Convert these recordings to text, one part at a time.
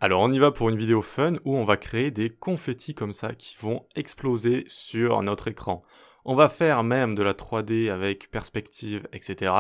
Alors on y va pour une vidéo fun où on va créer des confettis comme ça qui vont exploser sur notre écran. On va faire même de la 3D avec perspective, etc.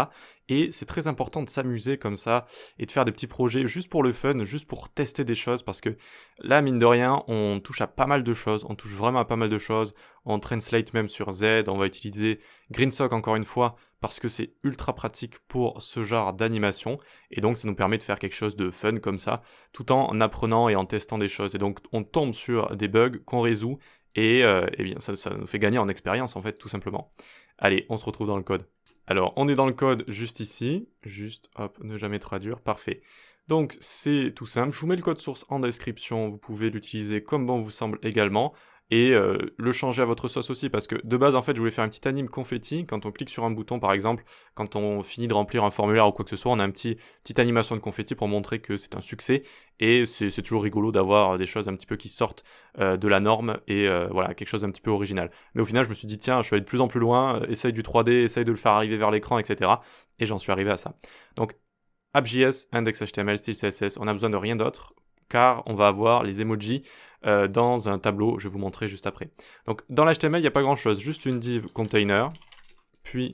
Et c'est très important de s'amuser comme ça et de faire des petits projets juste pour le fun, juste pour tester des choses parce que là, mine de rien, on touche à pas mal de choses, on touche vraiment à pas mal de choses. On translate même sur Z, on va utiliser GreenSock encore une fois parce que c'est ultra pratique pour ce genre d'animation et donc ça nous permet de faire quelque chose de fun comme ça tout en apprenant et en testant des choses. Et donc on tombe sur des bugs qu'on résout et eh bien ça nous fait gagner en expérience en fait tout simplement. Allez, on se retrouve dans le code. Alors on est dans le code juste ici, juste hop, ne jamais traduire, parfait. Donc c'est tout simple, je vous mets le code source en description, vous pouvez l'utiliser comme bon vous semble également, et le changer à votre sauce aussi, parce que de base en fait je voulais faire un petit anime confetti, quand on clique sur un bouton par exemple, quand on finit de remplir un formulaire ou quoi que ce soit, on a une petite animation de confetti pour montrer que c'est un succès, et c'est toujours rigolo d'avoir des choses un petit peu qui sortent de la norme, et voilà, quelque chose d'un petit peu original. Mais au final je me suis dit tiens, je suis allé de plus en plus loin, essaye du 3D, essaye de le faire arriver vers l'écran, etc. Et j'en suis arrivé à ça. Donc app.js, index.html, style CSS, on n'a besoin de rien d'autre, car on va avoir les emojis dans un tableau, je vais vous montrer juste après. Donc dans l'HTML, il n'y a pas grand chose, juste une div container, puis,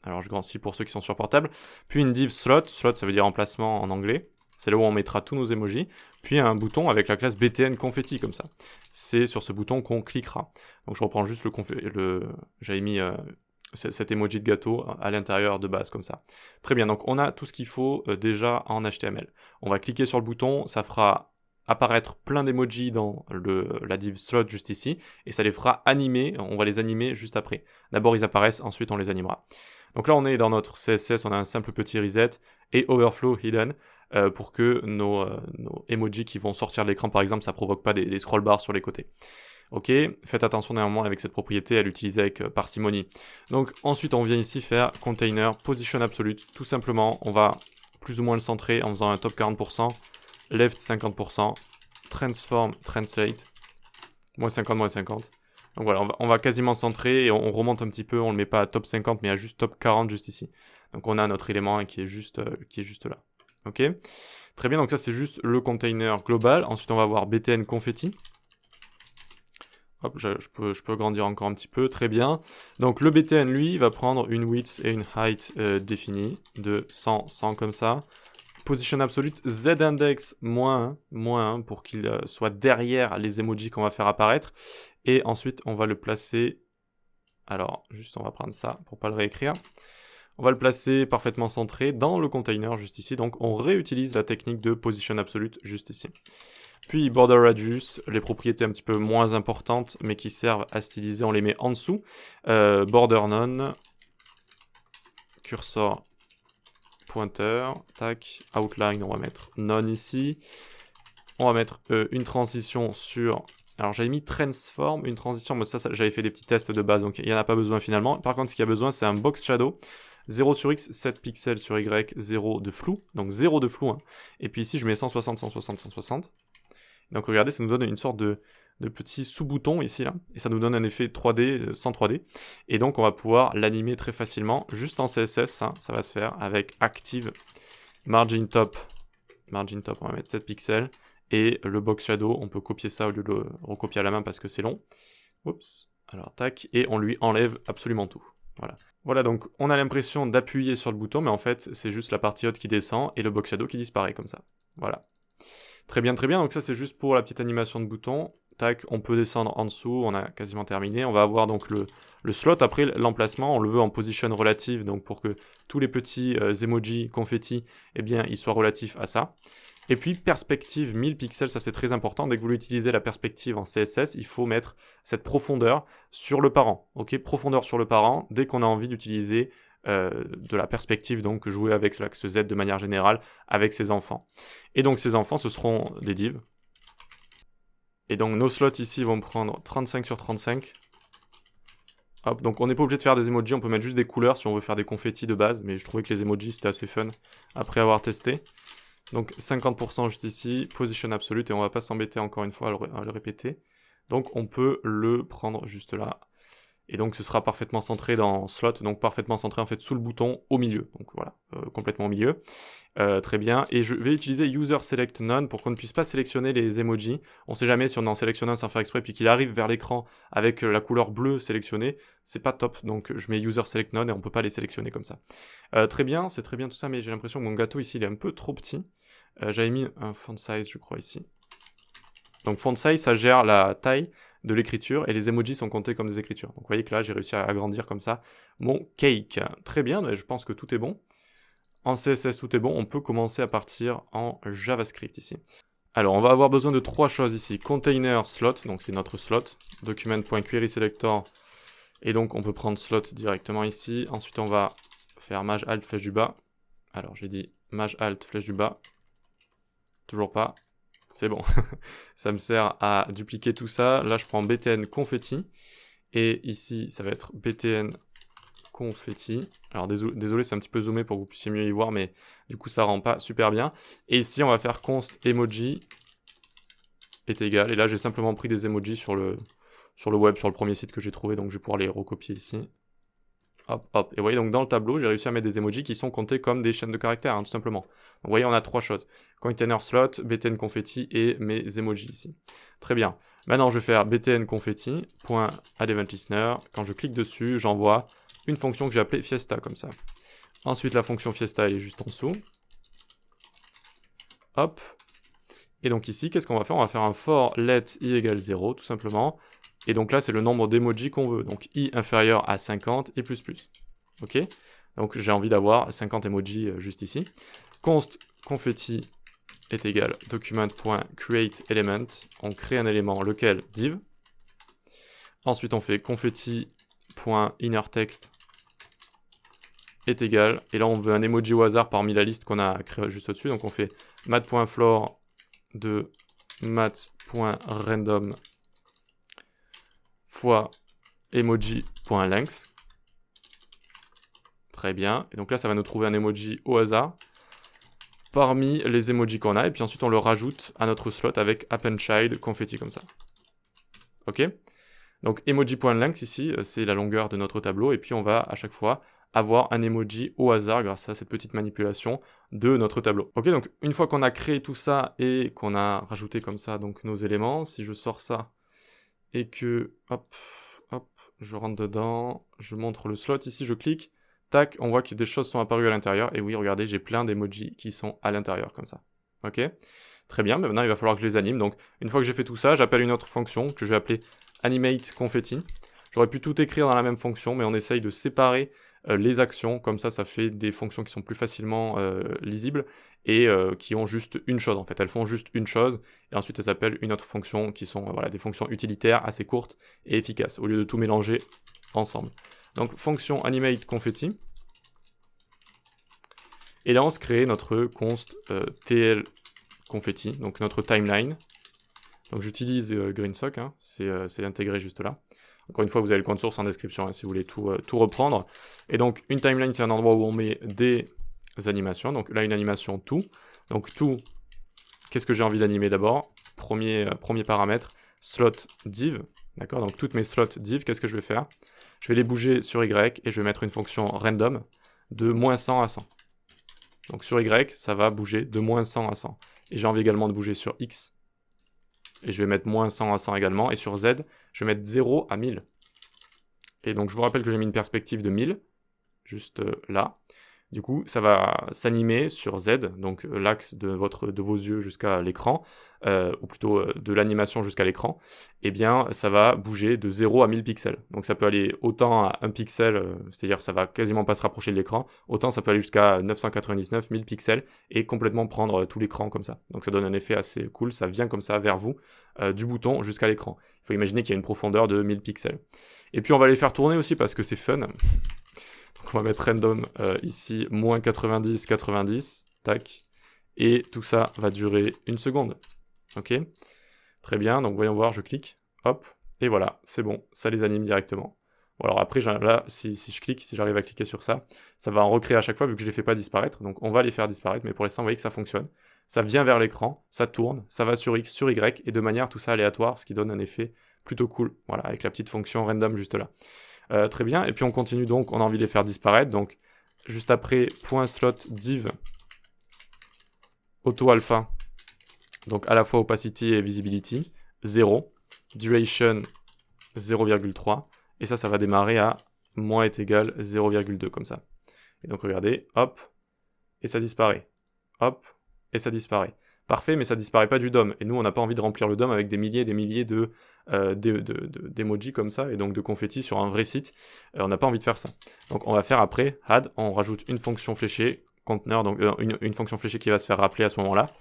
alors je grandis pour ceux qui sont sur portable, puis une div slot, slot ça veut dire emplacement en anglais, c'est là où on mettra tous nos emojis, puis un bouton avec la classe btn confetti comme ça. C'est sur ce bouton qu'on cliquera. Donc je reprends juste j'avais mis cet emoji de gâteau à l'intérieur de base comme ça. Très bien, donc on a tout ce qu'il faut déjà en HTML. On va cliquer sur le bouton, ça fera apparaître plein d'emojis dans la div slot juste ici, et ça les fera animer, on va les animer juste après. D'abord ils apparaissent, ensuite on les animera. Donc là on est dans notre CSS, on a un simple petit reset et overflow hidden pour que nos emojis qui vont sortir de l'écran par exemple, ça provoque pas des scroll bars sur les côtés. Ok, faites attention néanmoins avec cette propriété, elle l'utiliser avec parcimonie. Donc ensuite on vient ici faire container position absolute, tout simplement on va plus ou moins le centrer en faisant un top 40%, left 50%, transform, translate, moins 50, moins 50. Donc voilà, on va quasiment centrer et on remonte un petit peu, on le met pas à top 50 mais à juste top 40 juste ici. Donc on a notre élément qui est juste là. Ok, très bien, donc ça c'est juste le container global. Ensuite on va avoir btn confetti. Hop, je peux grandir encore un petit peu, très bien. Donc le btn, lui, va prendre une width et une height définie de 100, 100 comme ça. Position absolute, z-index moins 1 pour qu'il soit derrière les emojis qu'on va faire apparaître. Et ensuite, on va le placer... Alors, juste on va prendre ça pour pas le réécrire. On va le placer parfaitement centré dans le container juste ici. Donc on réutilise la technique de position absolute juste ici. Puis border radius, les propriétés un petit peu moins importantes, mais qui servent à styliser, on les met en dessous. Border none, cursor, pointer, tac, outline, on va mettre none ici. On va mettre une transition sur... Alors j'avais mis transform, une transition, mais ça j'avais fait des petits tests de base, donc il n'y en a pas besoin finalement. Par contre, ce qu'il y a besoin, c'est un box shadow. 0 sur X, 7 pixels sur Y, 0 de flou. Donc 0 de flou. Hein. Et puis ici, je mets 160, 160, 160. Donc regardez, ça nous donne une sorte de petit sous-bouton ici, là. Et ça nous donne un effet 3D sans 3D. Et donc on va pouvoir l'animer très facilement, juste en CSS, hein, ça va se faire avec Active, Margin Top, on va mettre 7 pixels. Et le Box Shadow, on peut copier ça au lieu de le recopier à la main parce que c'est long. Oups, alors tac, et on lui enlève absolument tout. Voilà. Voilà, donc on a l'impression d'appuyer sur le bouton, mais en fait, c'est juste la partie haute qui descend et le Box Shadow qui disparaît comme ça. Voilà. Très bien, donc ça c'est juste pour la petite animation de bouton. Tac, on peut descendre en dessous, on a quasiment terminé. On va avoir donc le slot, après l'emplacement, on le veut en position relative, donc pour que tous les petits emojis confetti, eh bien, ils soient relatifs à ça. Et puis perspective 1000 pixels, ça c'est très important. Dès que vous utilisez la perspective en CSS, il faut mettre cette profondeur sur le parent. Ok, profondeur sur le parent, dès qu'on a envie d'utiliser de la perspective, donc jouer avec l'axe Z de manière générale avec ses enfants. Et donc ces enfants, ce seront des divs. Et donc nos slots ici vont prendre 35 sur 35. Hop, donc on n'est pas obligé de faire des emojis, on peut mettre juste des couleurs si on veut faire des confettis de base, mais je trouvais que les emojis c'était assez fun après avoir testé. Donc 50% juste ici, position absolute, et on va pas s'embêter encore une fois à le répéter. Donc on peut le prendre juste là. Et donc ce sera parfaitement centré dans slot, donc parfaitement centré en fait sous le bouton au milieu. Donc voilà, complètement au milieu. Très bien. Et je vais utiliser user select none pour qu'on ne puisse pas sélectionner les emojis. On ne sait jamais si on en sélectionne un sans faire exprès puis qu'il arrive vers l'écran avec la couleur bleue sélectionnée. C'est pas top. Donc je mets user select none et on peut pas les sélectionner comme ça. Très bien, c'est très bien tout ça, mais j'ai l'impression que mon gâteau ici il est un peu trop petit. J'avais mis un font size je crois ici. Donc font size ça gère la taille de l'écriture et les emojis sont comptés comme des écritures. Donc vous voyez que là j'ai réussi à agrandir comme ça mon cake. Très bien, je pense que tout est bon. En CSS tout est bon, on peut commencer à partir en JavaScript ici. Alors on va avoir besoin de 3 choses ici. Container slot, donc c'est notre slot, document.querySelector, et donc on peut prendre slot directement ici. Ensuite on va faire maj alt flèche du bas. Alors j'ai dit maj alt flèche du bas. Toujours pas. C'est bon, ça me sert à dupliquer tout ça. Là, je prends btn confetti. Et ici, ça va être btn confetti. Alors, désolé, c'est un petit peu zoomé pour que vous puissiez mieux y voir, mais du coup, ça rend pas super bien. Et ici, on va faire const emoji est égal. Et là, j'ai simplement pris des emojis sur le web, sur le premier site que j'ai trouvé. Donc, je vais pouvoir les recopier ici. Hop, hop. Et vous voyez, donc dans le tableau, j'ai réussi à mettre des emojis qui sont comptés comme des chaînes de caractères, hein, tout simplement. Donc vous voyez, on a 3 choses. Container slot, btn confetti et mes emojis ici. Très bien. Maintenant, je vais faire btn confetti, .addEventListener. Quand je clique dessus, j'envoie une fonction que j'ai appelée fiesta, comme ça. Ensuite, la fonction fiesta, elle est juste en dessous. Hop. Et donc ici, qu'est-ce qu'on va faire? On va faire un for let i égale 0, tout simplement. Et donc là, c'est le nombre d'emojis qu'on veut. Donc i inférieur à 50 et plus plus. Ok? Donc j'ai envie d'avoir 50 emojis juste ici. Const confetti est égal document.createElement. On crée un élément, lequel div. Ensuite, on fait confetti.innerText est égal. Et là, on veut un emoji au hasard parmi la liste qu'on a créée juste au-dessus. Donc on fait mat.floor de mat.random fois emoji.length. Très bien. Et donc là, ça va nous trouver un emoji au hasard parmi les emojis qu'on a. Et puis ensuite, on le rajoute à notre slot avec appendChild confetti comme ça. Ok? Donc emoji.length ici, c'est la longueur de notre tableau. Et puis on va à chaque fois avoir un emoji au hasard grâce à cette petite manipulation de notre tableau. Ok, donc une fois qu'on a créé tout ça et qu'on a rajouté comme ça donc nos éléments, si je sors ça et que, hop, hop, je rentre dedans, je montre le slot, ici je clique, tac, on voit que des choses sont apparues à l'intérieur, et oui, regardez, j'ai plein d'emojis qui sont à l'intérieur, comme ça. Ok? Très bien, mais maintenant il va falloir que je les anime, donc une fois que j'ai fait tout ça, j'appelle une autre fonction que je vais appeler animateConfetti. J'aurais pu tout écrire dans la même fonction, mais on essaye de séparer les actions, comme ça fait des fonctions qui sont plus facilement lisibles et qui ont juste une chose en fait. Elles font juste une chose et ensuite elles appellent une autre fonction qui sont voilà, des fonctions utilitaires assez courtes et efficaces au lieu de tout mélanger ensemble. Donc fonction animate confetti. Et là on se crée notre const tl confetti, donc notre timeline. Donc j'utilise GreenSock, hein, c'est intégré juste là. Encore une fois, vous avez le code source en description hein, si vous voulez tout reprendre. Et donc, une timeline, c'est un endroit où on met des animations. Donc là, une animation tout. Donc tout, qu'est-ce que j'ai envie d'animer d'abord? Premier paramètre, slot div. D'accord? Donc toutes mes slots div, qu'est-ce que je vais faire? Je vais les bouger sur Y et je vais mettre une fonction random de moins 100 à 100. Donc sur Y, ça va bouger de moins 100 à 100. Et j'ai envie également de bouger sur X. Et je vais mettre moins 100 à 100 également. Et sur Z, je vais mettre 0 à 1000. Et donc, je vous rappelle que j'ai mis une perspective de 1000, juste là. Du coup, ça va s'animer sur Z, donc l'axe de vos yeux jusqu'à l'écran, ou plutôt de l'animation jusqu'à l'écran. Eh bien, ça va bouger de 0 à 1000 pixels. Donc, ça peut aller autant à 1 pixel, c'est-à-dire ça va quasiment pas se rapprocher de l'écran, autant ça peut aller jusqu'à 999 1000 pixels et complètement prendre tout l'écran comme ça. Donc, ça donne un effet assez cool, ça vient comme ça vers vous, du bouton jusqu'à l'écran. Il faut imaginer qu'il y a une profondeur de 1000 pixels. Et puis, on va les faire tourner aussi parce que c'est fun. Donc on va mettre random ici, moins 90, 90, tac. Et tout ça va durer 1 seconde. Ok? Très bien, donc voyons voir, je clique, hop, et voilà, c'est bon, ça les anime directement. Bon alors après, là, si je clique, si j'arrive à cliquer sur ça, ça va en recréer à chaque fois vu que je ne les fais pas disparaître. Donc on va les faire disparaître, mais pour l'instant, vous voyez que ça fonctionne. Ça vient vers l'écran, ça tourne, ça va sur X, sur Y, et de manière tout ça aléatoire, ce qui donne un effet plutôt cool. Voilà, avec la petite fonction random juste là. Très bien, et puis on continue donc, on a envie de les faire disparaître, donc juste après, .slot div auto-alpha, donc à la fois opacity et visibility, 0, duration 0,3, et ça va démarrer à moins est égal 0,2 comme ça. Et donc regardez, hop, et ça disparaît, hop, et ça disparaît. Parfait, mais ça disparaît pas du DOM. Et nous, on n'a pas envie de remplir le DOM avec des milliers et des milliers d'emojis comme ça, et donc de confettis sur un vrai site. On n'a pas envie de faire ça. Donc on va faire après, add, on rajoute une fonction fléchée, conteneur, donc une fonction fléchée qui va se faire rappeler à ce moment-là.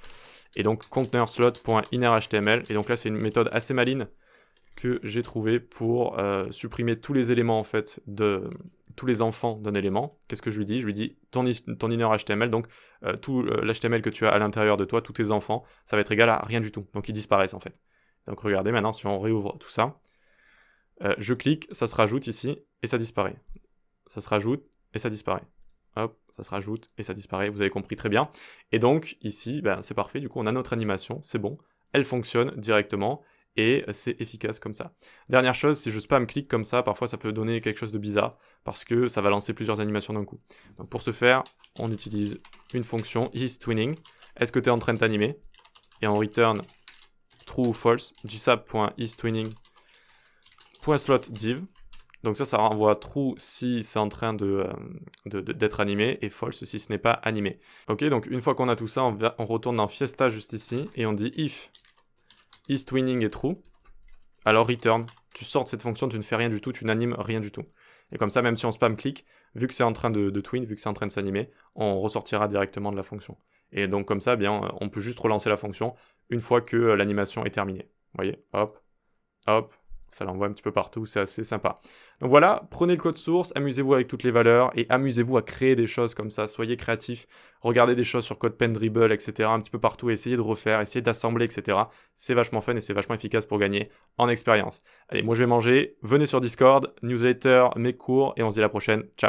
Et donc conteneur slot.innerHTML. Et donc là, c'est une méthode assez maligne que j'ai trouvée pour supprimer tous les éléments en fait tous les enfants d'un élément. Qu'est-ce que je lui dis? Je lui dis ton inner HTML, donc tout l'HTML que tu as à l'intérieur de toi, tous tes enfants, ça va être égal à rien du tout. Donc ils disparaissent en fait. Donc regardez maintenant, si on réouvre tout ça, je clique, ça se rajoute ici, et ça disparaît. Ça se rajoute, et ça disparaît. Hop, ça se rajoute, et ça disparaît, vous avez compris très bien. Et donc ici, ben, c'est parfait, du coup on a notre animation, c'est bon, elle fonctionne directement, et c'est efficace comme ça. Dernière chose, si je spam clic comme ça, parfois ça peut donner quelque chose de bizarre, parce que ça va lancer plusieurs animations d'un coup. Donc pour ce faire, on utilise une fonction isTwinning. Est-ce que tu es en train de t'animer? Et on return true ou false, gsap.isTwinning.slotDiv. Donc ça renvoie true si c'est en train d'être animé, et false si ce n'est pas animé. Ok, donc une fois qu'on a tout ça, on retourne dans Fiesta juste ici, et on dit if isTwinning est true, alors return, tu sors de cette fonction, tu ne fais rien du tout, tu n'animes rien du tout. Et comme ça, même si on spam click, vu que c'est en train de twin, vu que c'est en train de s'animer, on ressortira directement de la fonction. Et donc comme ça, bien, on peut juste relancer la fonction une fois que l'animation est terminée. Vous voyez, hop, hop, ça l'envoie un petit peu partout, c'est assez sympa. Donc voilà, prenez le code source, amusez-vous avec toutes les valeurs et amusez-vous à créer des choses comme ça, soyez créatifs, regardez des choses sur CodePen, Dribble, etc. un petit peu partout, essayez de refaire, essayez d'assembler, etc. C'est vachement fun et c'est vachement efficace pour gagner en expérience. Allez, moi je vais manger, venez sur Discord, newsletter, mes cours et on se dit à la prochaine, ciao.